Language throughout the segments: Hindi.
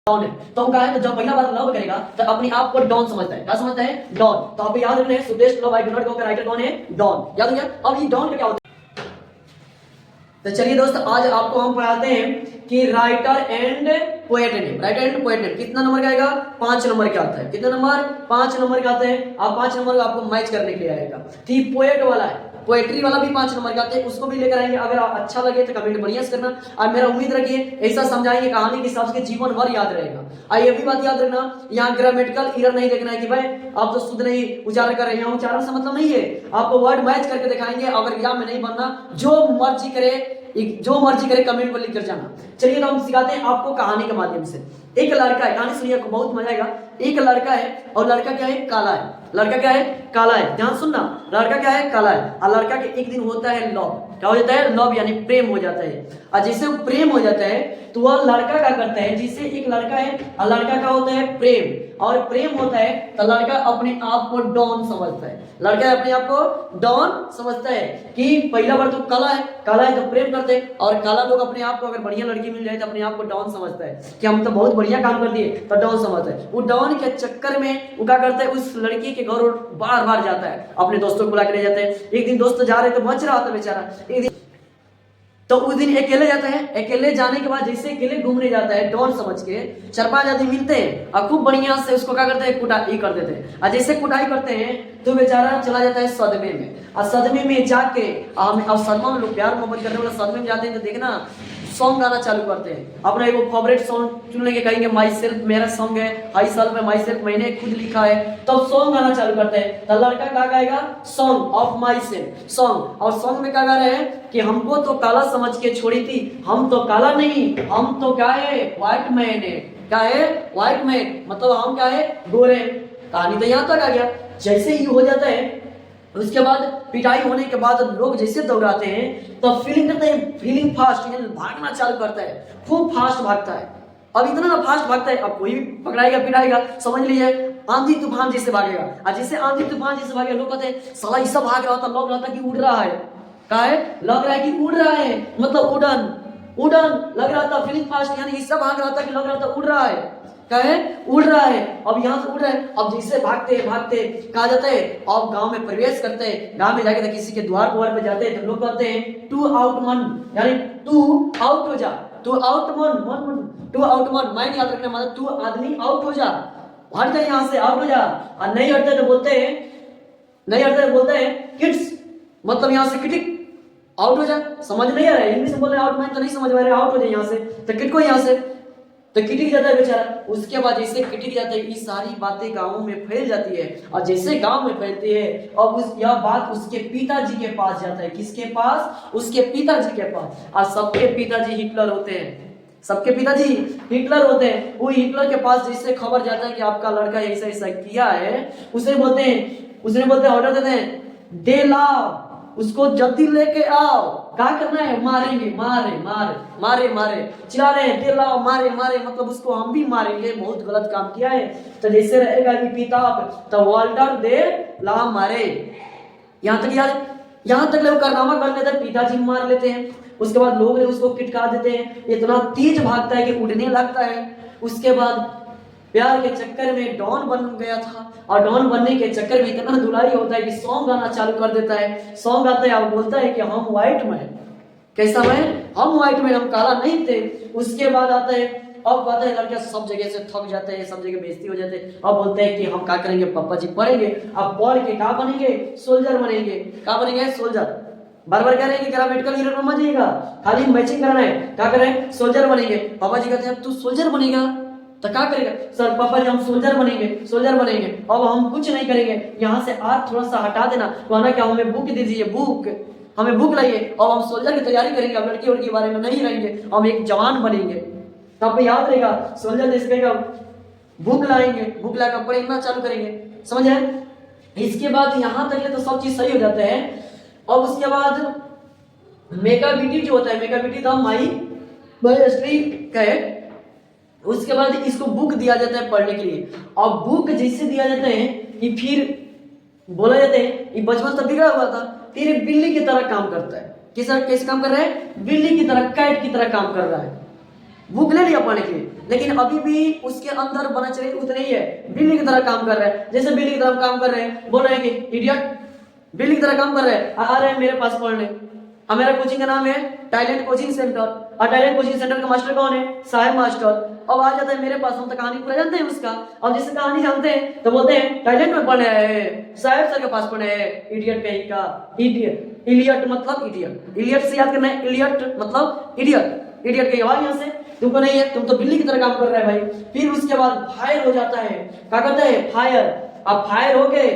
डॉन है। तो कहा है तो जब पहला बार लव करेगा तो अपने आप को डॉन समझता है। क्या समझता है? डॉन। तो आप याद रखना है Sudesh love I do not go का राइटर कौन है? डॉन। याद हो गया? अब ये डॉन का क्या होता है? तो चलिए दोस्त आज आपको हम पढ़ाते हैं कि writer and poet name. Writer and poet name कितना नंबर का आएगा? 5 नंबर का आता है। कितना नंबर? 5 नंबर का आता है। आप 5 नंबर का आपको मैच करने के लिए आएगा। ठीक पोएट वाला है, पोएट्री वाला भी 5 नंबर का आता है, उसको भी लेकर आएंगे। अगर अच्छा लगे तो कमेंट बढ़िया से करना। और मेरा उम्मीद रखिए ऐसा समझाएंगे कहानी के हिसाब से जीवन भर याद रहेगा। और ये भी बात याद रखना, यहाँ ग्रामेटिकल एरर नहीं देखना है कि भाई आप तो शुद्ध नहीं उच्चारण कर रहे हैं। उच्चारण से मतलब नहीं है, आपको वर्ड मैच करके दिखाएंगे। अगर या में नहीं बनना, जो मर्जी करे कमेंट पर लिख कर जाना। चलिए तो हम सिखाते हैं आपको कहानी के माध्यम से। एक लड़का है, कहानी सुनिए आपको बहुत मजा आएगा। एक लड़का है और लड़का क्या है? काला है। लड़का क्या है? काला है। ध्यान सुनना, लड़का क्या है? काला है। और लड़का के एक दिन होता है लव। क्या हो जाता है? लव यानी प्रेम हो जाता है। और जैसे प्रेम हो जाता है तो वह लड़का क्या करता है, जिससे एक लड़का है और लड़का का होता है प्रेम, और प्रेम होता है तो लड़का अपने आप को डॉन समझता है। लड़का अपने आप को डॉन समझता है कि पहला बार तो काला है तो प्रेम करते हैं। और काला लोग अपने आप को अगर बढ़िया लड़की मिल जाए तो अपने आप को डॉन समझता है कि हम तो बहुत बढ़िया काम कर दिए, तो डॉन समझता है। वो डॉन के चक्कर में वो क्या करता है, उस लड़की के घर बार बार जाता है, अपने दोस्तों को बुला के ले जाते हैं। एक दिन दोस्त जा रहे तो बच रहा था बेचारा। एक दिन तो उस दिन अकेले जाते हैं। अकेले जाने के बाद जैसे अकेले घूमने जाता है डॉन समझ के, 4-5 आदमी मिलते हैं और खूब बढ़िया से उसको क्या करते हैं? कुटाई कर देते हैं। और जैसे कुटाई करते हैं तो बेचारा चला जाता है सदमे में। और सदमे में जाके अब सदमा में लोग प्यार मोहब्बत करने वाले सदमे में जाते हैं तो देखना सॉन्ग गाना चालू करते हैं। अपना एक फेवरेट सॉन्ग चुन लेंगे, कहेंगे माई सेल्फ मेरा सॉन्ग है, हाई सेल्फ में माई सेल्फ मैंने खुद लिखा है। तब सॉन्ग गाना चालू करते हैं तो लड़का क्या गाएगा? Song of myself song. और सॉन्ग में क्या गा रहे हैं कि हमको तो काला समझ के छोड़ी थी, हम तो काला नहीं, हम तो क्या है? व्हाइट मैन है। क्या है? व्हाइट मैन, मतलब हम क्या है? गोरे। कहानी तो यहाँ तक आ गया। जैसे ही हो जाता है उसके बाद पिटाई होने के बाद लोग जैसे दौड़ाते हैं तो फीलिंग करते हैं, फीलिंग फास्ट, यानी भागना चालू करता है, खूब फास्ट भागता है। अब इतना ना फास्ट भागता है, अब कोई भी पकड़ाएगा पिटाएगा, समझ लीजिए आंधी तूफान जैसे भागेगा। और जैसे आंधी तूफान जैसे भागेगा लोग कहते हैं साला ऐसा भाग रहा था, लग रहा था कि उड़ रहा है। क्या है? लग रहा है कि उड़ रहा है, मतलब उड़न लग रहा था। फीलिंग फास्ट यानी ऐसा भाग रहा था कि लग रहा था उड़ रहा है। क्या है? उड़ रहा है। अब यहाँ से उड़ रहा है। अब जैसे भागते कहा जाता है, अब गांव में प्रवेश करते हैं। गांव में जाके तो किसी के द्वार पे जाते हैं तो लोग कहते हैं टू आउट वन, यानी तू आउट हो जा, तू out one, two out one. Mind याद रखना, मतलब तू आदमी आउट हो जा, हट जा यहाँ से, आउट हो जा। और नहीं हटते तो बोलते हैं किड्स, मतलब यहाँ से किटिक, आउट हो जा। समझ नहीं आ रहा है, इंग्लिश में बोल रहे आउट, मैं तो नहीं समझ पा रहे, आउट हो जाए यहाँ से, तो किट को यहाँ से तो किटिक जाता है बेचारा। उसके बाद जैसे किटिक जाता है ये सारी बातें गांव में फैल जाती है। और जैसे गांव में फैलती है अब यह बात उसके पिताजी के पास जाता है। किसके पास? उसके पिताजी के पास। और सबके पिताजी हिटलर होते हैं, सबके पिताजी हिटलर होते हैं। वो हिटलर के पास जैसे खबर जाता है कि आपका लड़का ऐसा ऐसा किया है, उसने बोलते हैं ऑर्डर देते हैं, दे लाओ उसको जल्दी लेके आओ। क्या करना है? मारेंगे, मारे चिल्ला रहे हैं, दे लाओ, मारे, मतलब उसको हम भी मारेंगे, बहुत गलत काम किया है। तो जैसे रहेगा कि पिता तो वाल्टर दे ला मारे। यहाँ तक लोग कारनामा कर लेते हैं, पिताजी मार लेते हैं। उसके बाद लोग उसको किटका देते हैं, इतना तेज भागता है कि उड़ने लगता है। उसके बाद प्यार के चक्कर में डॉन बन गया था, और डॉन बनने के चक्कर में इतना धुलाई होता है कि सॉन्ग गाना चालू कर देता है। सॉन्ग गाता है और बोलता है कि हम व्हाइट मैन, कैसा मैन? हम व्हाइट मैन, हम काला नहीं थे। उसके बाद आता है, अब कहते हैं लड़के सब जगह से थक जाते हैं, सब जगह बेइज्जती हो जाते हैं। अब बोलते हैं कि हम क्या करेंगे? पापा जी पढ़ेंगे। अब पढ़ के क्या बनेंगे? सोल्जर बनेंगे। क्या बनेंगे? सोल्जर। बार बार कह रहे हैं कि ग्रामेटिकल एरर मत जाइएगा, खाली मैचिंग करना है। क्या करें? सोल्जर बनेंगे। पापा जी कहते हैं तू सोल्जर बनेगा तो क्या करेगा? सर पापा जी हम सोल्जर बनेंगे। अब हम कुछ नहीं करेंगे, यहाँ से आप थोड़ा सा हटा देना, वरना क्या हमें बुक दीजिए, हमें बुक लाइए। अब हम सोल्जर की तैयारी करेंगे, अब लड़की के बारे में नहीं रहेंगे, हम एक जवान बनेंगे। तो आपको याद रहेगा सोल्जर जैसे कहेगा बुक लाएंगे, बुक लाकर पढ़ना चालू करेंगे। समझ आए? इसके बाद यहाँ तक तो सब चीज सही हो जाता है। अब उसके बाद मेकाबिटी जो होता है, मेकाबिटी था माई हिस्ट्री कैट। उसके बाद इसको बुक दिया जाता है पढ़ने के लिए। और बुक जैसे दिया जाता है ये फिर बोला जाता है ये बचपन से बिगड़ा हुआ था, फिर बिल्ली की तरह काम करता है। कैसे काम कर रहा है? बिल्ली की तरह, कैट की तरह काम कर रहा है। बुक ले लिया पढ़ने के लिए, लेकिन अभी भी उसके अंदर बना चले उतने ही है, बिल्ली की तरह काम कर रहा है। जैसे बिल्ली की तरह काम कर रहे हैं, बोल रहे हैं कि इडियट, बिल्ली की तरह काम कर रहे हैं, आ रहे हैं मेरे पास पढ़ने। अब मेरा कोचिंग का नाम है टैलेंट कोचिंग सेंटर, और टैलेंट कोचिंग सेंटर का मास्टर कौन है? साहेब मास्टर। अब आ जाता है मेरे पास, हम तो कहानी पूरा जानते हैं उसका। अब जिससे कहानी जानते हैं तो बोलते हैं टैलेंट में पढ़ने आए हैं, साहेब सर के पास पढ़ने आए, इडियट कहीं का। इडियट, इलियट मतलब इडियट, इलियट से याद करना है, इलियट मतलब इडियट। इडियट कहीं आवाज यहाँ से, तुमको नहीं है, तुम तो बिल्ली की तरह काम कर रहे हैं भाई। फिर उसके बाद फायर हो जाता है, क्या करता है? फायर। अब फायर हो गए,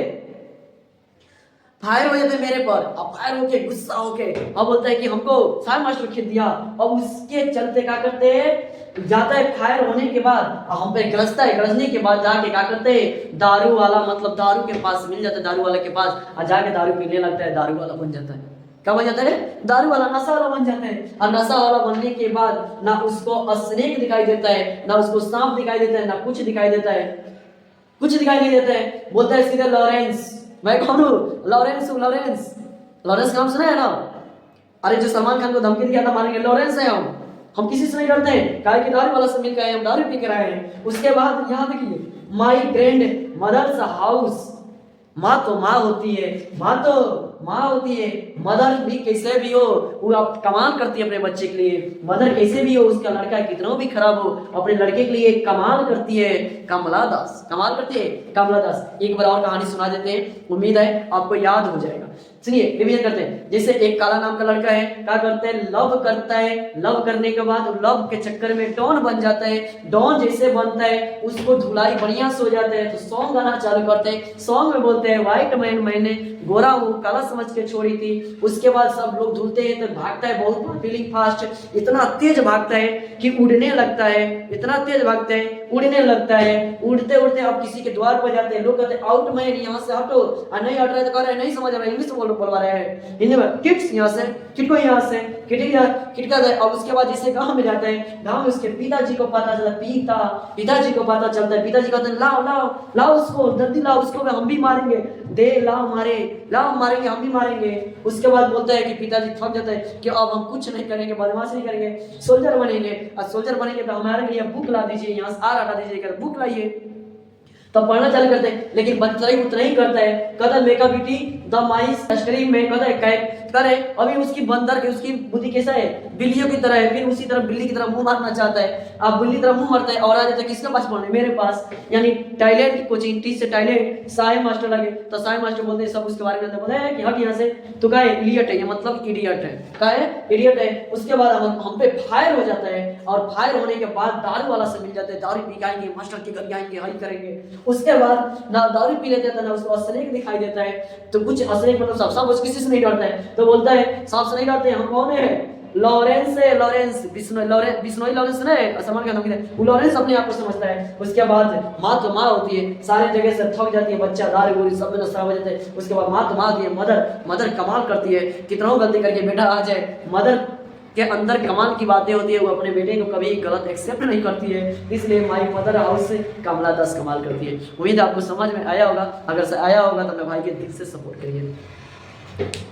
फायर हो जाते मेरे पर, अब फायर होके गुस्सा होके अब बोलता है कि हमको साहब मास्टर खेल दिया। अब उसके चलते क्या करते हैं, जाता है फायर होने के बाद हम पे गरजता है, गरजने के बाद जाके क्या करते हैं, दारू वाला मतलब दारू के पास मिल जाता है, दारू वाले के पास और जाके दारू पीने लगता है, दारू वाला बन जाता है। क्या बन जाता है? दारू वाला, नशा वाला बन जाता है। और नशा वाला बनने के बाद ना उसको स्नेक दिखाई देता है, ना उसको सांप दिखाई देता है, ना कुछ दिखाई देता है, कुछ दिखाई नहीं देता है। बोलता है सीधे लॉरेंस, मैं कौन हूँ? लॉरेंस हूँ, लॉरेंस। लॉरेंस नाम सुना है ना? अरे जो सलमान खान को धमकी दिया था मारेंगे, लॉरेंस है हम किसी से नहीं डरते हैं, काहे कि दारू वाला से मिलकर आए, हम दारू पी कर आए हैं। उसके बाद यहाँ देखिए, माई ग्रैंड मदर्स हाउस, माँ तो माँ होती है, माँ तो माँ होती है, मदर भी कैसे भी हो वो आप कमाल करती है अपने बच्चे के लिए। मदर कैसे भी हो, उसका लड़का कितना भी खराब हो, अपने लड़के के लिए कमाल करती है। कमला दास कमाल करती है, कमला दास। एक बार और कहानी सुना देते हैं, उम्मीद है आपको याद हो जाएगा। सुनिए, रिवीजन करते हैं। जैसे एक काला नाम का लड़का है, क्या करता है? लव करता है। लव करने के बाद लव के चक्कर में डॉन बन जाता है। डॉन जैसे बनता है उसको धुलाई बढ़िया से हो जाता है, तो सॉन्ग गाना चालू करते हैं। सॉन्ग में बोलते हैं व्हाइट मैन मैंने गोरा हूँ काला समझ के छोड़ी थी। उसके बाद सब लोग धुलते हैं तो भागता है, बहुत फीलिंग फास्ट, इतना तेज भागता है कि उड़ने लगता है, इतना तेज भागता है उड़ने लगता है। उड़ते उड़ते अब किसी के द्वार पर जाते हैं, लोग कहते हैं आउट मैन, यहाँ से हटो। और नहीं हट रहे तो कह रहे नहीं समझ रहे, इंग्लिश में बोलवा रहे हैं, हिंदी में किट्स यहाँ से, किटको यहाँ से, किटका जाए। अब उसके बाद जैसे गांव में जाते हैं, गांव में उसके पिताजी को पता चलता है, पिताजी को पता चलता है। पिताजी कहते हैं लाओ लाओ लाओ उसको, जल्दी लाओ उसको, हम भी मारेंगे, दे लाओ मारे, लाओ मारेंगे, हम भी मारेंगे। उसके बाद बोलता है कि पिताजी थक जाता है कि अब हम कुछ नहीं करेंगे, बदमाशी नहीं करेंगे, सोल्जर बनेंगे। और सोल्जर बनेंगे तो हमारे लिए बुक ला दीजिए, यहाँ से आर हटा दीजिए, बुक लाइए। तब पढ़ना चालू करते हैं, लेकिन बच्चा ही उतना ही करता है। कहता है मेका बेटी द माइस स्ट्रीम में, कहता है कैट करे। अभी उसकी बंदर की उसकी बुद्धि कैसा है? बिल्लियों की तरह है। फिर उसी तरह बिल्ली की तरह मुंह मारना चाहता है। अब बिल्ली की तरह मुंह मारता है और आ जाता है किसके पास पढ़ने? मेरे पास। यानी टैलेंट कोचिंग, टी से टैलेंट, साहेब मास्टर लगे तो साहेब मास्टर बोलते हैं सब उसके बारे में बोलते हैं कि हट यहाँ से, तो का है इडियट है, ये मतलब इडियट है, का है इडियट है। उसके बाद हम पे फायर हो जाता है, और फायर होने के बाद दारू वाला से मिल जाते हैं, दारू पी आएंगे, मास्टर के घर जाएंगे, हई करेंगे। उसके बाद ना दारू पी लेते हैं ना उसको अस्नेक दिखाई देता है। तो कुछ अस्नेक मतलब सब किसी से नहीं डरता है, तो बोलता है सांप से नहीं डरते, हम कौन है? लॉरेंस है, लॉरेंस बिश्नोई लॉरेंस ने सलमान खान ने, वो लॉरेंस अपने आप को समझता है। उसके बाद माँ तो माँ होती है, सारे जगह से थक जाती है, बच्चा दारू गोरी सब में खराब हो जाता है। उसके बाद माँ तो माँ होती है, मदर कमाल करती है, कितना गलती करके बेटा आ जाए, मदर के अंदर कमाल की बातें होती है, वो अपने बेटे को कभी गलत एक्सेप्ट नहीं करती है। इसलिए माई मदर हाउस से कमला दास कमाल करती है। उम्मीद आपको समझ में आया होगा, अगर से आया होगा तो अपने भाई के दिल से सपोर्ट करिए।